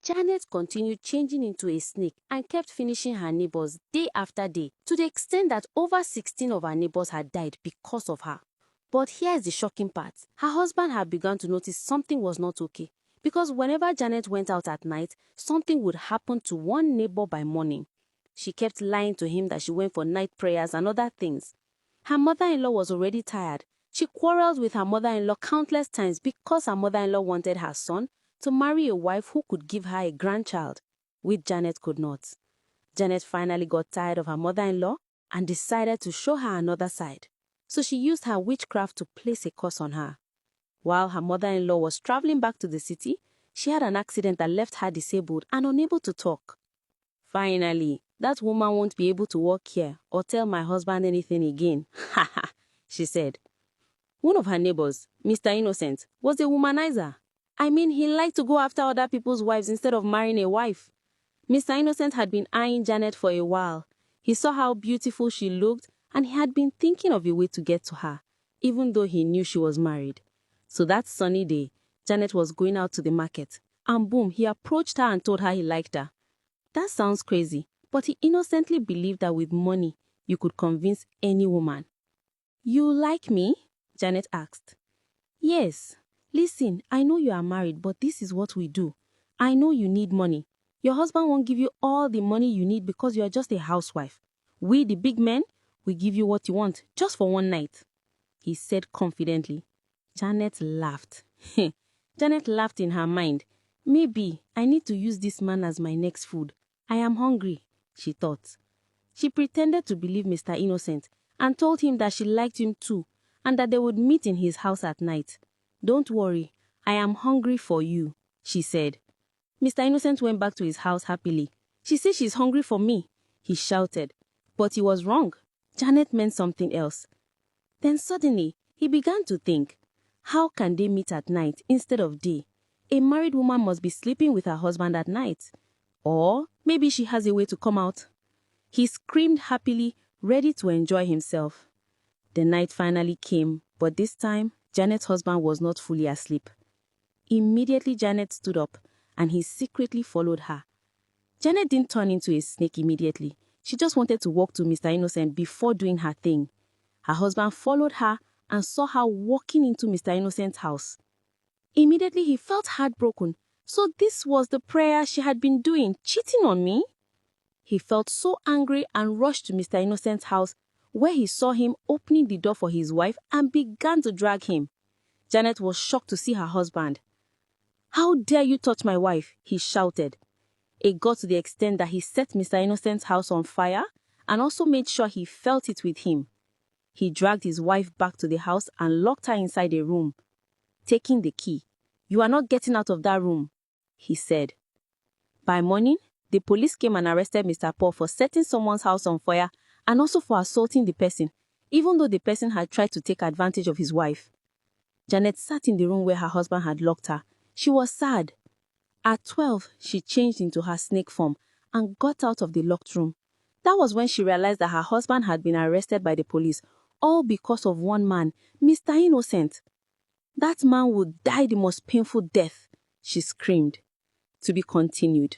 Janet continued changing into a snake and kept finishing her neighbors day after day, to the extent that over 16 of her neighbors had died because of her. But here's the shocking part. Her husband had begun to notice something was not okay, because whenever Janet went out at night, something would happen to one neighbor by morning. She kept lying to him that she went for night prayers and other things. Her mother-in-law was already tired. She quarreled with her mother-in-law countless times because her mother-in-law wanted her son to marry a wife who could give her a grandchild, which Janet could not. Janet finally got tired of her mother-in-law and decided to show her another side. So she used her witchcraft to place a curse on her. While her mother-in-law was traveling back to the city, she had an accident that left her disabled and unable to talk. Finally, that woman won't be able to walk here or tell my husband anything again. Ha ha, she said. One of her neighbors, Mr. Innocent, was a womanizer. I mean, he liked to go after other people's wives instead of marrying a wife. Mr. Innocent had been eyeing Janet for a while. He saw how beautiful she looked and he had been thinking of a way to get to her, even though he knew she was married. So that sunny day, Janet was going out to the market, and boom, he approached her and told her he liked her. That sounds crazy, but he innocently believed that with money, you could convince any woman. You like me? Janet asked. Yes. Listen, I know you are married, but this is what we do. I know you need money. Your husband won't give you all the money you need because you are just a housewife. We, the big men, will give you what you want, just for one night, he said confidently. Janet laughed. Janet laughed in her mind. Maybe I need to use this man as my next food. I am hungry, she thought. She pretended to believe Mr. Innocent and told him that she liked him too and that they would meet in his house at night. Don't worry, I am hungry for you, she said. Mr. Innocent went back to his house happily. She says she's hungry for me, he shouted. But he was wrong. Janet meant something else. Then suddenly, he began to think, how can they meet at night instead of day? A married woman must be sleeping with her husband at night. Or maybe she has a way to come out. He screamed happily, ready to enjoy himself. The night finally came, but this time, Janet's husband was not fully asleep. Immediately, Janet stood up, and he secretly followed her. Janet didn't turn into a snake immediately. She just wanted to walk to Mr. Innocent before doing her thing. Her husband followed her and saw her walking into Mr. Innocent's house. Immediately, he felt heartbroken. So this was the prayer she had been doing, cheating on me? He felt so angry and rushed to Mr. Innocent's house, where he saw him opening the door for his wife and began to drag him. Janet was shocked to see her husband. How dare you touch my wife? He shouted. It got to the extent that he set Mr. Innocent's house on fire and also made sure he felt it with him. He dragged his wife back to the house and locked her inside a room. Taking the key, "You are not getting out of that room," he said. By morning, the police came and arrested Mr. Paul for setting someone's house on fire and also for assaulting the person, even though the person had tried to take advantage of his wife. Janet sat in the room where her husband had locked her. She was sad. At 12, she changed into her snake form and got out of the locked room. That was when she realized that her husband had been arrested by the police, all because of one man, Mr. Innocent. That man would die the most painful death, she screamed. To be continued.